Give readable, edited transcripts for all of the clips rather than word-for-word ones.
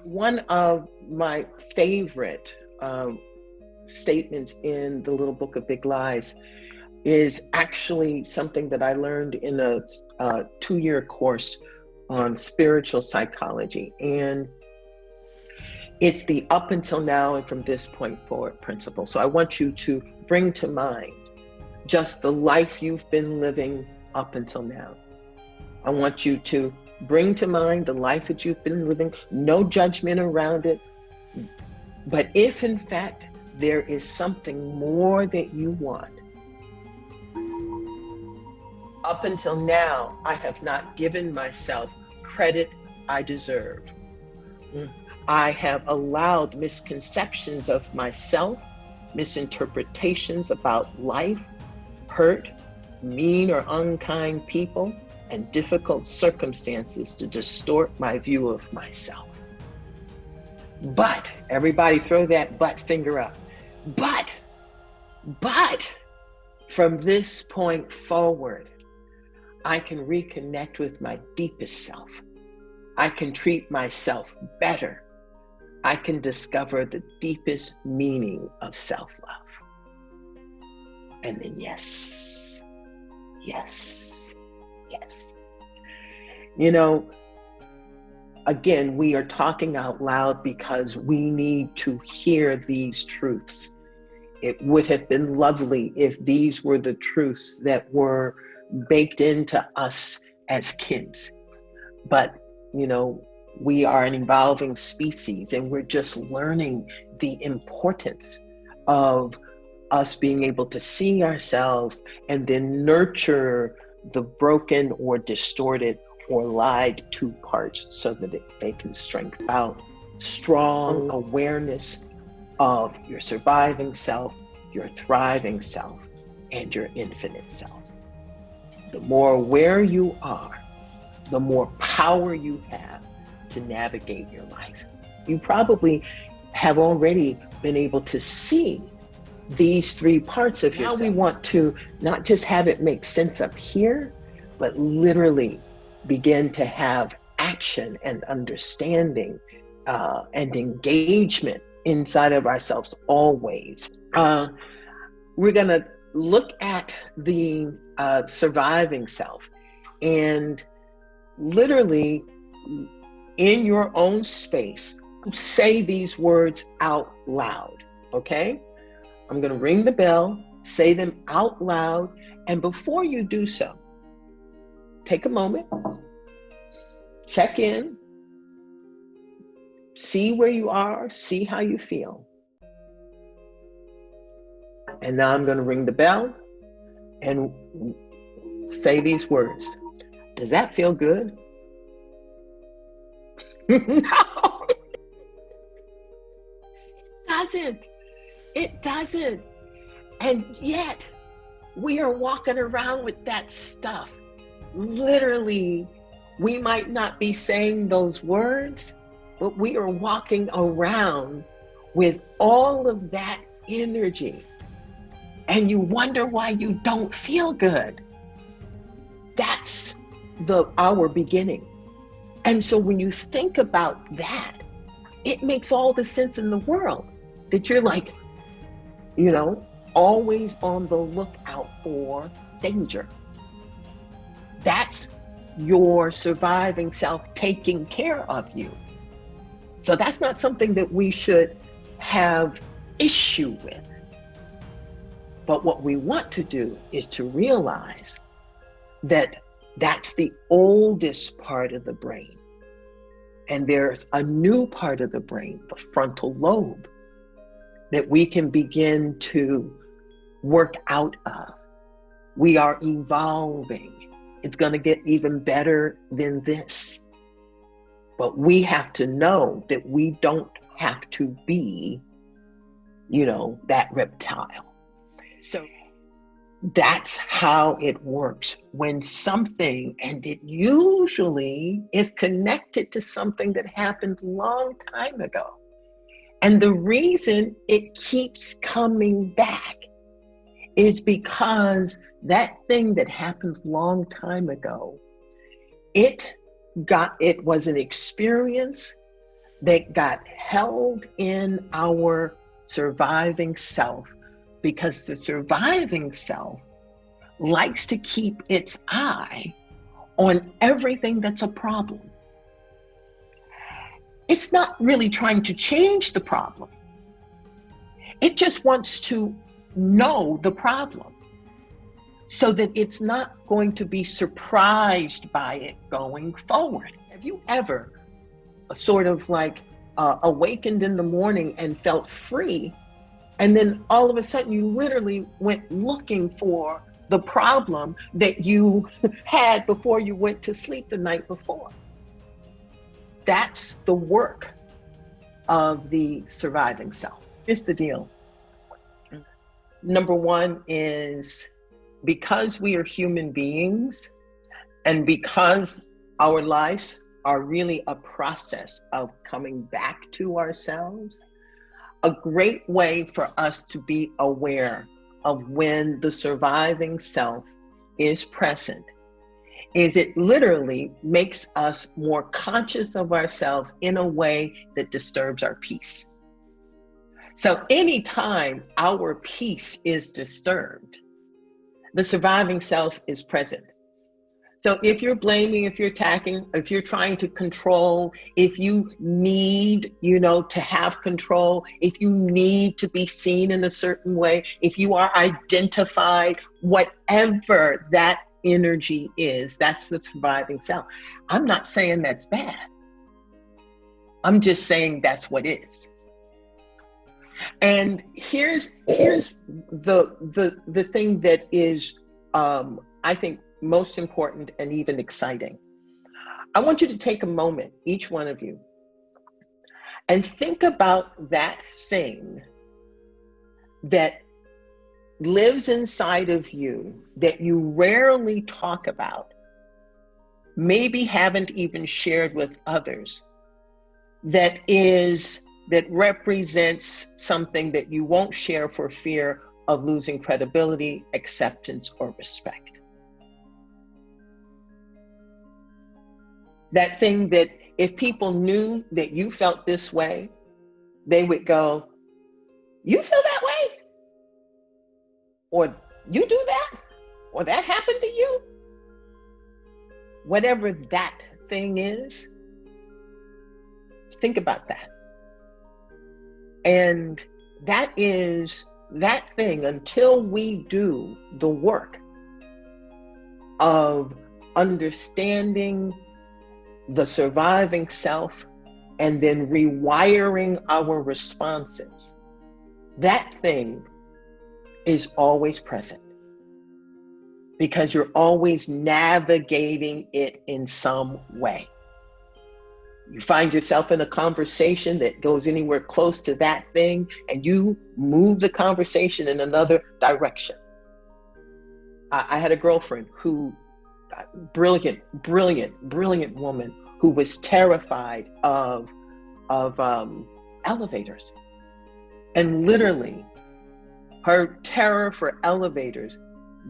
One of my favorite statements in the little book of Big Lies is actually something that I learned in a 2-year course on spiritual psychology. And it's the up until now and from this point forward principle. So I want you to bring to mind just the life you've been living up until now. I want you to bring to mind the life that you've been living, no judgment around it. But if in fact there is something more that you want, up until now, I have not given myself credit I deserve. I have allowed misconceptions of myself, misinterpretations about life, hurt, mean or unkind people, and difficult circumstances to distort my view of myself. But, everybody throw that but finger up. But, from this point forward, I can reconnect with my deepest self. I can treat myself better. I can discover the deepest meaning of self-love. And then yes. You know, again, we are talking out loud because we need to hear these truths. It would have been lovely if these were the truths that were baked into us as kids. But, you know, we are an evolving species and we're just learning the importance of us being able to see ourselves and then nurture the broken or distorted or lied to parts so that they can strengthen out strong awareness of your surviving self, your thriving self, and your infinite self. The more aware you are, the more power you have to navigate your life. You probably have already been able to see these 3 parts of yourself. Now we want to not just have it make sense up here, but literally begin to have action and understanding and engagement inside of ourselves always. We're going to look at the surviving self and literally in your own space, say these words out loud, okay? I'm going to ring the bell, say them out loud, and before you do so, take a moment, check in, see where you are, see how you feel. And now I'm going to ring the bell and say these words. Does that feel good? No, it doesn't. And yet we are walking around with that stuff. Literally, we might not be saying those words, but we are walking around with all of that energy. And you wonder why you don't feel good. That's our beginning. And so when you think about that, it makes all the sense in the world that you're like, you know, always on the lookout for danger. That's your surviving self taking care of you. So that's not something that we should have issue with. But what we want to do is to realize that that's the oldest part of the brain. And there's a new part of the brain, the frontal lobe, that we can begin to work out of. We are evolving. It's going to get even better than this. But we have to know that we don't have to be, you know, that reptile. So that's how it works when something, and it usually is connected to something that happened a long time ago. And the reason it keeps coming back is because that thing that happened a long time ago, it was an experience that got held in our surviving self, because the surviving self likes to keep its eye on everything that's a problem. It's not really trying to change the problem. It just wants to know the problem so that it's not going to be surprised by it going forward. Have you ever sort of like awakened in the morning and felt free, and then all of a sudden you literally went looking for the problem that you had before you went to sleep the night before? That's the work of the surviving self. Here's the deal. Number one is, because we are human beings and because our lives are really a process of coming back to ourselves, a great way for us to be aware of when the surviving self is present is it literally makes us more conscious of ourselves in a way that disturbs our peace. So anytime our peace is disturbed, the surviving self is present. So if you're blaming, if you're attacking, if you're trying to control, if you need, to have control, if you need to be seen in a certain way, if you are identified, whatever that energy is, that's the surviving self. I'm not saying that's bad. I'm just saying that's what is. And here's the thing that is, I think, most important and even exciting. I want you to take a moment, each one of you, and think about that thing that lives inside of you that you rarely talk about, maybe haven't even shared with others, that represents something that you won't share for fear of losing credibility, acceptance, or respect. That thing that if people knew that you felt this way, they would go, "You feel that way? Or you do that? Or that happened to you?" Whatever that thing is, think about that. And that is that thing, until we do the work of understanding the surviving self and then rewiring our responses, that thing is always present, because you're always navigating it in some way. You find yourself in a conversation that goes anywhere close to that thing, and you move the conversation in another direction. I had a girlfriend who, brilliant woman, who was terrified of elevators. And literally, her terror for elevators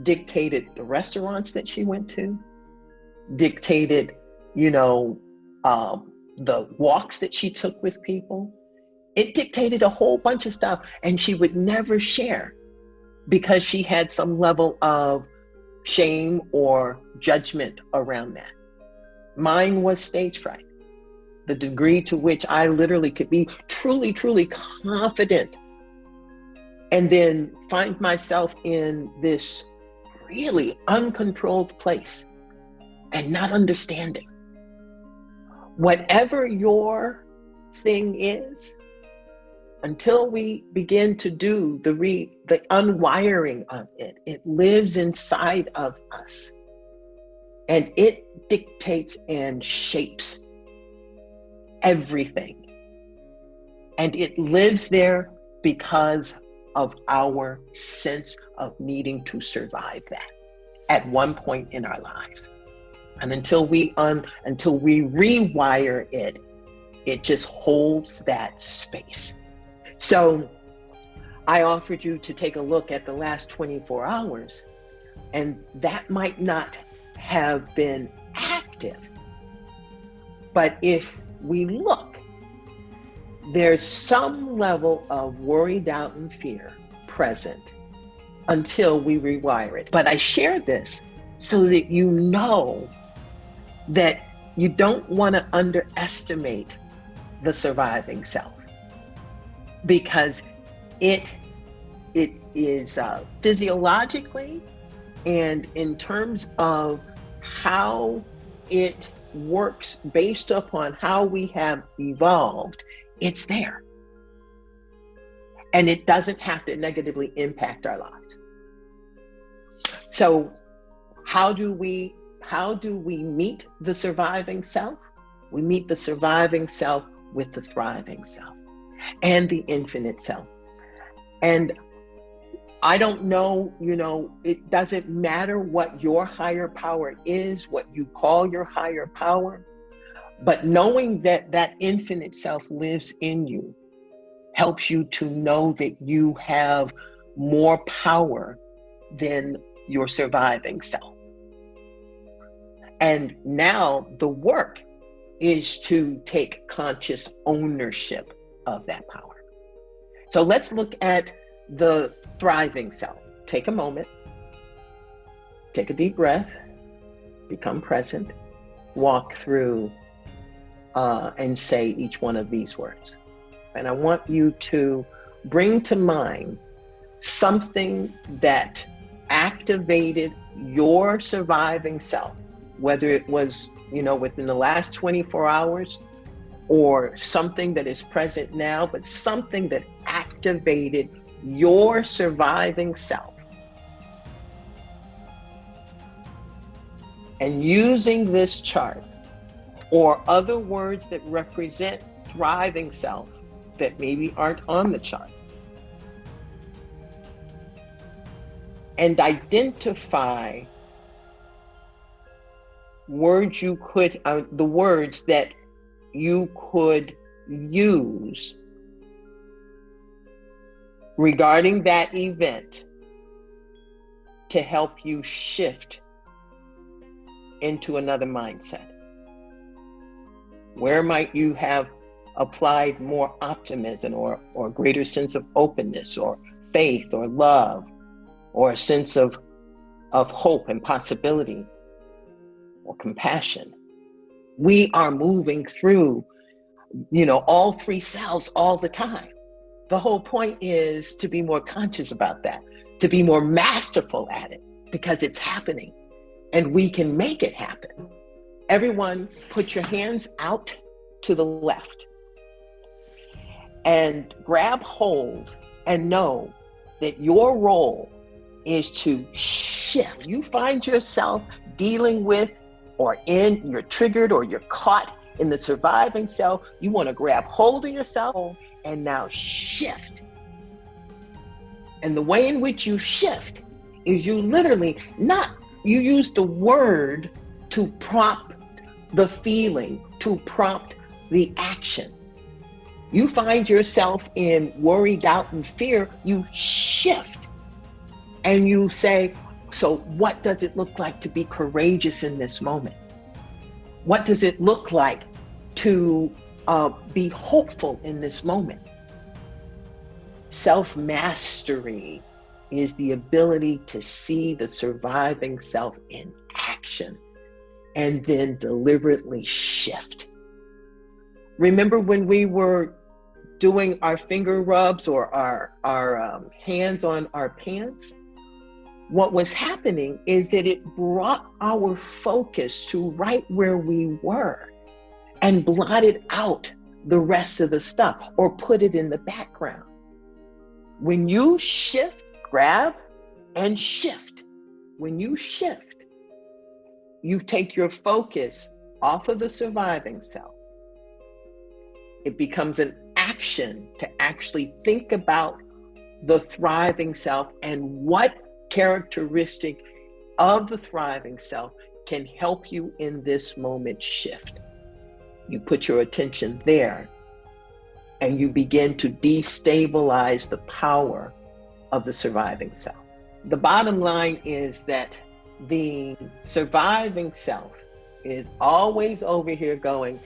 dictated the restaurants that she went to, dictated, the walks that she took with people. It dictated a whole bunch of stuff, and she would never share because she had some level of shame or judgment around that. Mine was stage fright, the degree to which I literally could be truly, truly confident and then find myself in this really uncontrolled place and not understanding. Whatever your thing is, until we begin to do the unwiring of it, it lives inside of us. And it dictates and shapes everything. And it lives there because of our sense of needing to survive that at one point in our lives. And until we rewire it, it just holds that space. So I offered you to take a look at the last 24 hours, and that might not have been active. But if we look there's some level of worry, doubt, and fear present until we rewire it. But I share this so that you know that you don't want to underestimate the surviving self, because it is physiologically and in terms of how it works based upon how we have evolved, it's there. And it doesn't have to negatively impact our lives. So how do we meet the surviving self? We meet the surviving self with the thriving self and the infinite self. And I don't know, it doesn't matter what your higher power is, what you call your higher power, but knowing that that infinite self lives in you helps you to know that you have more power than your surviving self. And now the work is to take conscious ownership of that power. So let's look at the thriving self. Take a moment, take a deep breath, become present, walk through and say each one of these words. And I want you to bring to mind something that activated your surviving self, whether it was, within the last 24 hours or something that is present now, but something that activated your surviving self. And using this chart or other words that represent thriving self that maybe aren't on the chart, and identify words the words that you could use regarding that event to help you shift into another mindset. Where might you have applied more optimism or greater sense of openness or faith or love or a sense of hope and possibility or compassion? We are moving through, all three selves all the time. The whole point is to be more conscious about that, to be more masterful at it, because it's happening and we can make it happen. Everyone, put your hands out to the left and grab hold and know that your role is to shift. You find yourself dealing with you're triggered or you're caught in the surviving self. You want to grab hold of yourself and now shift. And the way in which you shift is you use the word to prompt the feeling, to prompt the action. You find yourself in worry, doubt, and fear, you shift and you say, so what does it look like to be courageous in this moment? What does it look like to be hopeful in this moment? Self-mastery is the ability to see the surviving self in action and then deliberately shift. Remember when we were doing our finger rubs or our hands on our pants? What was happening is that it brought our focus to right where we were and blotted out the rest of the stuff or put it in the background. When you shift, grab and shift. When you shift, you take your focus off of the surviving self. It becomes an action to actually think about the thriving self and what characteristic of the thriving self can help you in this moment shift. You put your attention there and you begin to destabilize the power of the surviving self. The bottom line is that the surviving self is always over here going,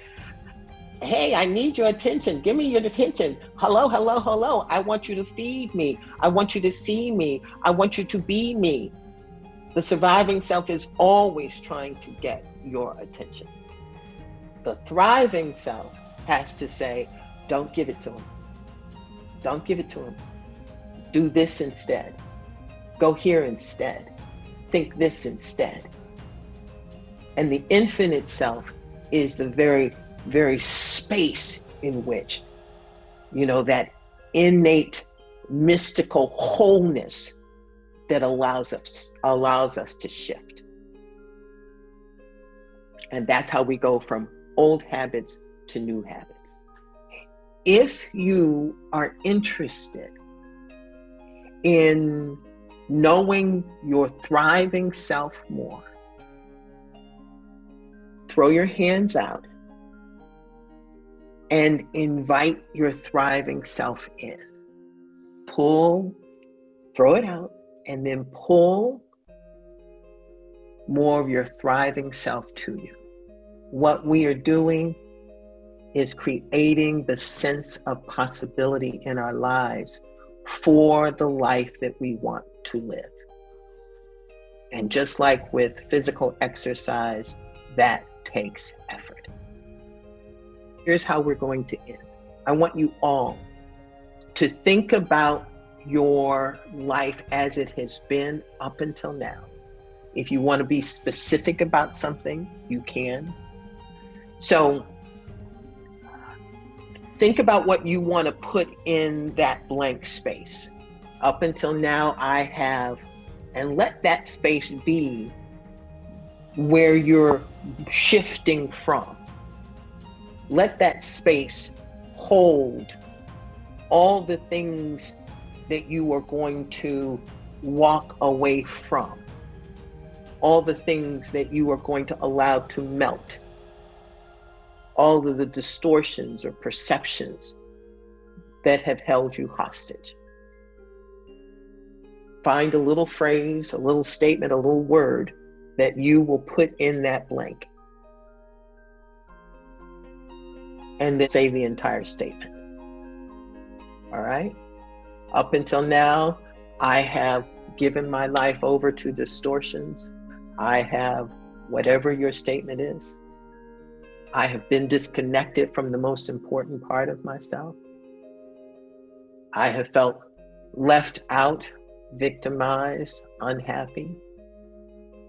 Hey, I need your attention. Give me your attention. Hello, hello, hello. I want you to feed me. I want you to see me. I want you to be me. The surviving self is always trying to get your attention. The thriving self has to say, don't give it to him. Don't give it to him. Do this instead. Go here instead. Think this instead. And the infinite self is the very, very space in which, that innate mystical wholeness that allows us to shift. And that's how we go from old habits to new habits. If you are interested in knowing your thriving self more, throw your hands out and invite your thriving self in. Pull, throw it out, and then pull more of your thriving self to you. What we are doing is creating the sense of possibility in our lives for the life that we want to live. And just like with physical exercise, that takes effort. Here's how we're going to end. I want you all to think about your life as it has been up until now. If you want to be specific about something, you can. So think about what you want to put in that blank space. Up until now, I have, and let that space be where you're shifting from. Let that space hold all the things that you are going to walk away from, all the things that you are going to allow to melt, all of the distortions or perceptions that have held you hostage. Find a little phrase, a little statement, a little word that you will put in that blank. And then say the entire statement. All right? Up until now, I have given my life over to distortions. I have, whatever your statement is, I have been disconnected from the most important part of myself. I have felt left out, victimized, unhappy.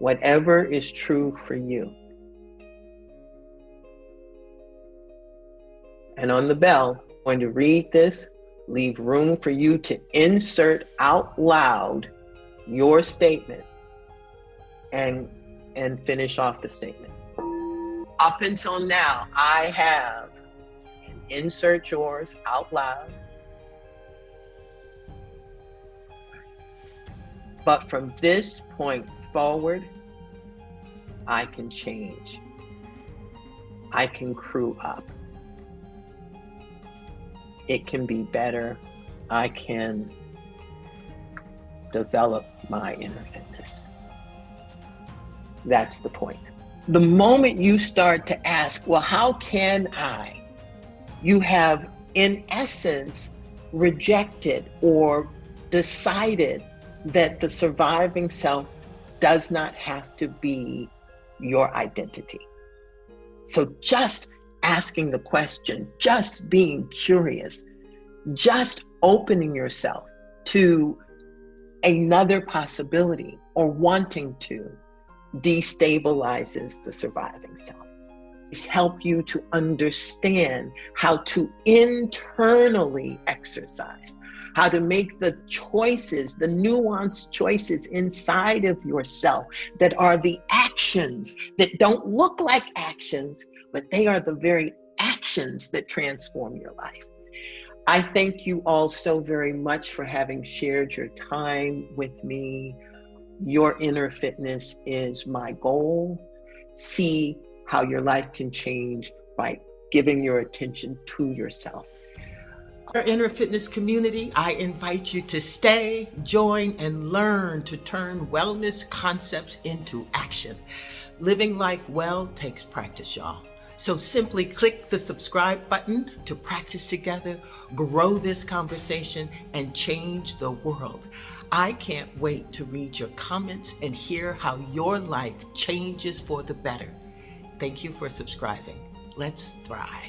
Whatever is true for you. And on the bell, I'm going to read this, leave room for you to insert out loud your statement and finish off the statement. Up until now, I have, and insert yours out loud. But from this point forward, I can change. I can crew up. It can be better. I can develop my inner fitness. That's the point. The moment you start to ask, well, how can I? You have, in essence, rejected or decided that the surviving self does not have to be your identity. So just asking the question, just being curious, just opening yourself to another possibility or wanting to destabilizes the surviving self. It's help you to understand how to internally exercise, how to make the choices, the nuanced choices inside of yourself that are the actions that don't look like actions, but they are the very actions that transform your life. I thank you all so very much for having shared your time with me. Your inner fitness is my goal. See how your life can change by giving your attention to yourself. Our inner fitness community, I invite you to stay, join, and learn to turn wellness concepts into action. Living life well takes practice, y'all. So simply click the subscribe button to practice together, grow this conversation, and change the world. I can't wait to read your comments and hear how your life changes for the better. Thank you for subscribing. Let's thrive.